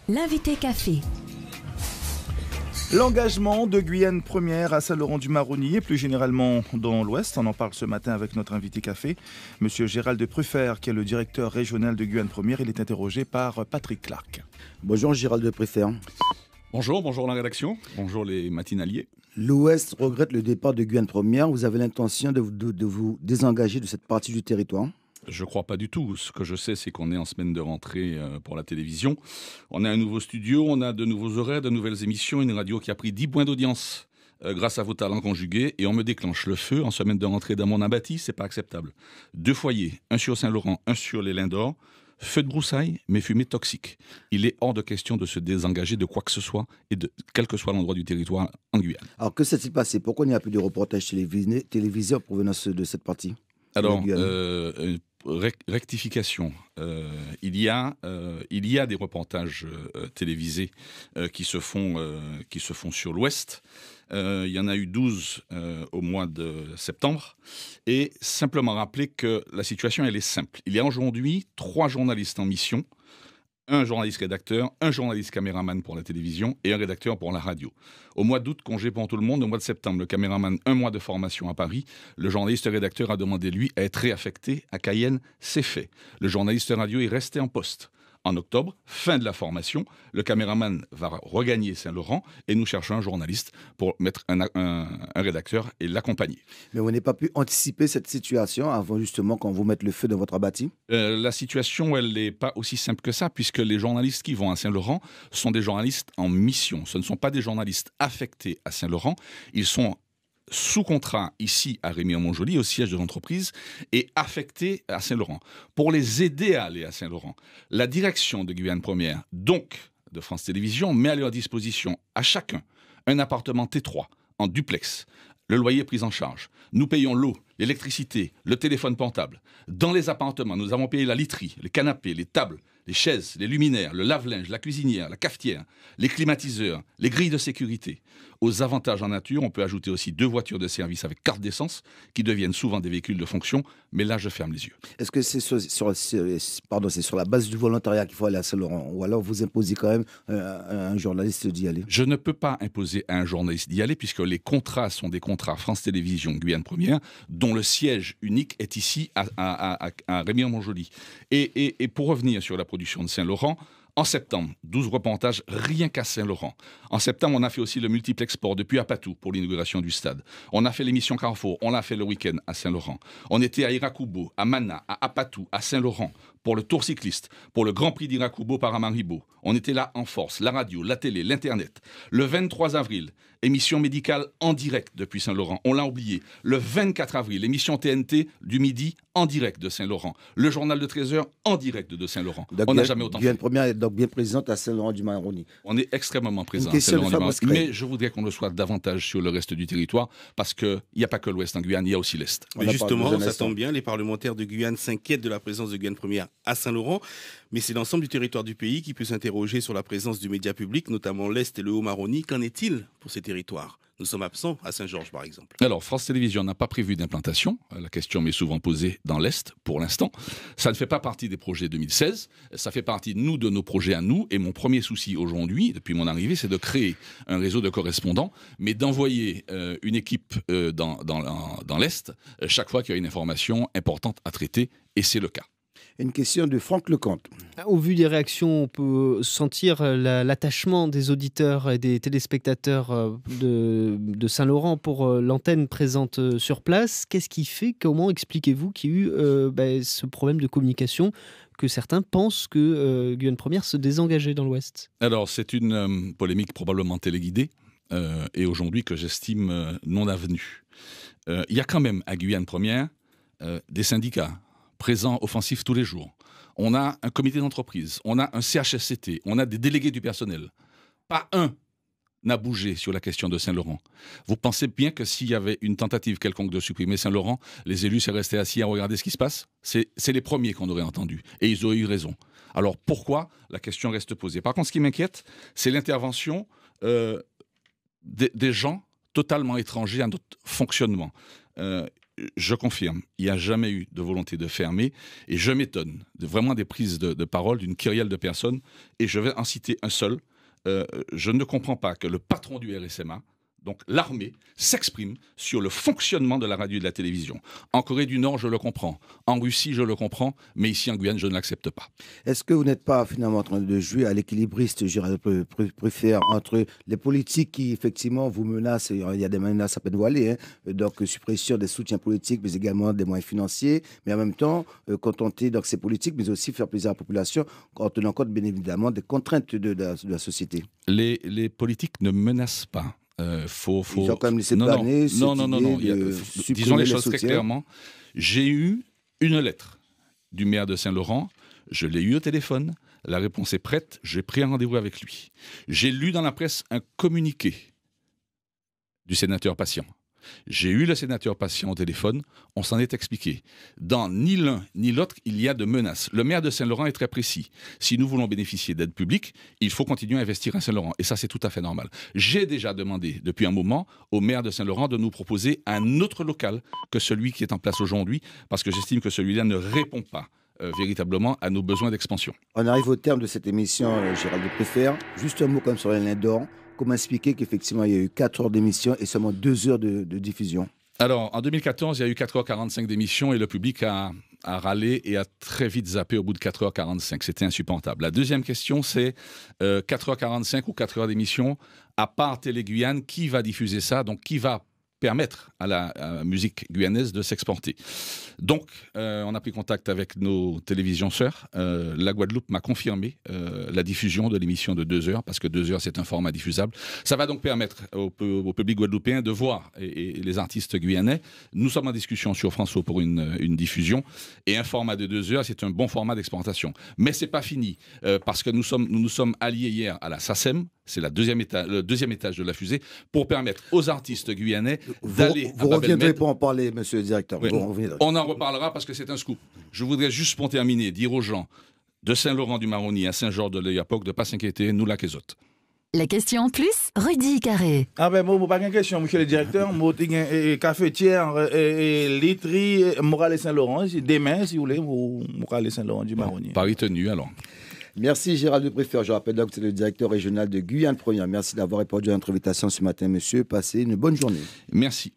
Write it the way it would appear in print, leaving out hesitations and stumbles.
L'invité café. L'engagement de Guyane Première à Saint-Laurent-du-Maroni et plus généralement dans l'Ouest. On en parle ce matin avec notre invité café, Monsieur Gérald Prufert, qui est le directeur régional de Guyane Première. Il est interrogé par Patrick Clark. Bonjour Gérald Prufert. Bonjour la rédaction, bonjour les matinaliers. L'Ouest regrette le départ de Guyane Première. Vous avez l'intention de vous désengager de cette partie du territoire ? Je ne crois pas du tout. Ce que je sais, c'est qu'on est en semaine de rentrée pour la télévision. On a un nouveau studio, on a de nouveaux horaires, de nouvelles émissions, une radio qui a pris 10 points d'audience grâce à vos talents conjugués, et on me déclenche le feu en semaine de rentrée dans mon abatis. C'est pas acceptable. 2 foyers, un sur Saint-Laurent, un sur les Lins d'Or. Feu de broussailles, mais fumée toxique. Il est hors de question de se désengager de quoi que ce soit, et de quel que soit l'endroit du territoire en Guyane. Alors que s'est-il passé ? Pourquoi il n'y a plus de reportages télévisés en provenance de cette partie ? Alors, rectification. Il y a des reportages télévisés qui se font sur l'Ouest. Il y en a eu 12 au mois de septembre. Et simplement rappeler que la situation, elle est simple. Il y a aujourd'hui 3 journalistes en mission. Un journaliste rédacteur, un journaliste caméraman pour la télévision et un rédacteur pour la radio. Au mois d'août, congé pour tout le monde. Au mois de septembre, le caméraman, 1 mois de formation à Paris. Le journaliste rédacteur a demandé, lui, à être réaffecté à Cayenne. C'est fait. Le journaliste radio est resté en poste. En octobre, fin de la formation, le caméraman va regagner Saint-Laurent et nous cherchons un journaliste pour mettre un rédacteur et l'accompagner. Mais vous n'avez pas pu anticiper cette situation avant justement qu'on vous mette le feu dans votre abatis ? La situation, elle n'est pas aussi simple que ça, puisque les journalistes qui vont à Saint-Laurent sont des journalistes en mission. Ce ne sont pas des journalistes affectés à Saint-Laurent. Ils sont sous contrat ici à Rémy-en-Montjoly, au siège de l'entreprise, et affectés à Saint-Laurent. Pour les aider à aller à Saint-Laurent, la direction de Guyane Première, donc de France Télévisions, met à leur disposition à chacun un appartement T3 en duplex. Le loyer est pris en charge. Nous payons l'eau, l'électricité, le téléphone portable. Dans les appartements, nous avons payé la literie, les canapés, les tables, les chaises, les luminaires, le lave-linge, la cuisinière, la cafetière, les climatiseurs, les grilles de sécurité. Aux avantages en nature, on peut ajouter aussi 2 voitures de service avec carte d'essence qui deviennent souvent des véhicules de fonction. Mais là, je ferme les yeux. Est-ce que c'est sur la base du volontariat qu'il faut aller à Saint-Laurent ? Ou alors vous imposez quand même à un journaliste d'y aller ? Je ne peux pas imposer à un journaliste d'y aller puisque les contrats sont des contrats France Télévisions Guyane Première dont le siège unique est ici à Rémy-en-Montjoly. Et pour revenir sur la production de Saint-Laurent, en septembre, 12 reportages rien qu'à Saint-Laurent. En septembre, on a fait aussi le multiplex sport depuis Apatou pour l'inauguration du stade. On a fait l'émission Carrefour, on l'a fait le week-end à Saint-Laurent. On était à Irakubo, à Mana, à Apatou, à Saint-Laurent pour le Tour cycliste, pour le Grand Prix d'Irakubo Paramaribo. On était là en force, la radio, la télé, l'internet. Le 23 avril, émission médicale en direct depuis Saint-Laurent. On l'a oublié. Le 24 avril, émission TNT du midi en direct de Saint-Laurent. Le journal de 13h en direct de Saint-Laurent. Donc, on n'a jamais autant fait. Guyane Première est donc bien présente à Saint-Laurent-du-Maroni. On est extrêmement présent à Saint-Laurent-du-Maroni. Mais je voudrais qu'on le soit davantage sur le reste du territoire parce qu'il n'y a pas que l'Ouest en Guyane, il y a aussi l'Est. Mais justement, ça tombe bien, les parlementaires de Guyane s'inquiètent de la présence de Guyane Première à Saint-Laurent. Mais c'est l'ensemble du territoire du pays qui peut s'interroger sur la présence du média public, notamment l'Est et le Haut-Maroni. Qu'en est-il pour ces territoires ? Nous sommes absents à Saint-Georges, par exemple. Alors, France Télévisions n'a pas prévu d'implantation. La question m'est souvent posée dans l'Est, pour l'instant. Ça ne fait pas partie des projets 2016. Ça fait partie, de nos projets à nous. Et mon premier souci aujourd'hui, depuis mon arrivée, c'est de créer un réseau de correspondants, mais d'envoyer une équipe dans l'Est chaque fois qu'il y a une information importante à traiter. Et c'est le cas. Une question de Franck Lecomte. Au vu des réactions, on peut sentir l'attachement des auditeurs et des téléspectateurs de Saint-Laurent pour l'antenne présente sur place. Qu'est-ce qui fait, comment expliquez-vous qu'il y a eu ce problème de communication, que certains pensent que Guyane Première se désengageait dans l'Ouest ? Alors, c'est une polémique probablement téléguidée et aujourd'hui que j'estime non avenue. Il y a quand même à Guyane Première des syndicats présents, offensifs tous les jours. On a un comité d'entreprise, on a un CHSCT, on a des délégués du personnel. Pas un n'a bougé sur la question de Saint-Laurent. Vous pensez bien que s'il y avait une tentative quelconque de supprimer Saint-Laurent, les élus seraient restés assis à regarder ce qui se passe ? C'est les premiers qu'on aurait entendus. Et ils auraient eu raison. Alors pourquoi ? La question reste posée. Par contre, ce qui m'inquiète, c'est l'intervention des gens totalement étrangers à notre fonctionnement. je confirme, il n'y a jamais eu de volonté de fermer et je m'étonne vraiment des prises de parole d'une kyrielle de personnes et je vais en citer un seul. Je ne comprends pas que le patron du RSMA, donc l'armée, s'exprime sur le fonctionnement de la radio et de la télévision. En Corée du Nord, je le comprends. En Russie, je le comprends. Mais ici, en Guyane, je ne l'accepte pas. Est-ce que vous n'êtes pas finalement en train de jouer à l'équilibriste, Gérald Prufert, entre les politiques qui, effectivement, vous menacent, il y a des menaces à peine voilées, hein, donc suppression des soutiens politiques, mais également des moyens financiers, mais en même temps, contenter donc, ces politiques, mais aussi faire plaisir à la population, en tenant compte, bien évidemment, des contraintes de la société. Les politiques ne menacent pas. Ils ont quand même laissé planer cette idée de disons les choses très clairement. J'ai eu une lettre du maire de Saint-Laurent. Je l'ai eu au téléphone. La réponse est prête. J'ai pris un rendez-vous avec lui. J'ai lu dans la presse un communiqué du sénateur Patient. J'ai eu le sénateur Patient au téléphone, on s'en est expliqué. Dans ni l'un ni l'autre, il y a de menaces. Le maire de Saint-Laurent est très précis. Si nous voulons bénéficier d'aide publique, il faut continuer à investir à Saint-Laurent. Et ça, c'est tout à fait normal. J'ai déjà demandé depuis un moment au maire de Saint-Laurent de nous proposer un autre local que celui qui est en place aujourd'hui, parce que j'estime que celui-là ne répond pas véritablement à nos besoins d'expansion. On arrive au terme de cette émission, Gérald Prufert. Juste un mot comme sur les d'or. Comment expliquer qu'effectivement, il y a eu 4 heures d'émission et seulement 2 heures de diffusion? Alors, en 2014, il y a eu 4h45 d'émission et le public a râlé et a très vite zappé au bout de 4h45. C'était insupportable. La deuxième question, c'est 4h45 ou 4 heures d'émission, à part Télé Guyane, qui va diffuser ça? Donc, qui va permettre à la musique guyanaise de s'exporter. Donc, on a pris contact avec nos télévisions sœurs. La Guadeloupe m'a confirmé la diffusion de l'émission de 2 heures, parce que 2 heures, c'est un format diffusable. Ça va donc permettre au public guadeloupéen de voir et les artistes guyanais. Nous sommes en discussion sur France O pour une diffusion. Et un format de 2 heures, c'est un bon format d'exportation. Mais ce n'est pas fini, parce que nous nous sommes alliés hier à la SACEM, c'est le deuxième étage de la fusée, pour permettre aux artistes guyanais d'aller Vous reviendrez pour en parler, monsieur le directeur. Oui. On en reparlera parce que c'est un scoop. Je voudrais juste pour terminer dire aux gens de Saint-Laurent-du-Maroni à Saint-Georges-de-l'Oyapock de ne pas s'inquiéter, nous la qu'est autres. La question en plus, Rudy Carré. Ah ben moi, pas de question, monsieur le directeur. Moi, j'ai cafetière et literie, Morales Saint-Laurent. Demain, si vous voulez, Morales Saint-Laurent-du-Maroni. Paris tenu alors. Merci Gérald Prufert. Je rappelle donc que c'est le directeur régional de Guyane Première. Merci d'avoir répondu à notre invitation ce matin, monsieur. Passez une bonne journée. Merci.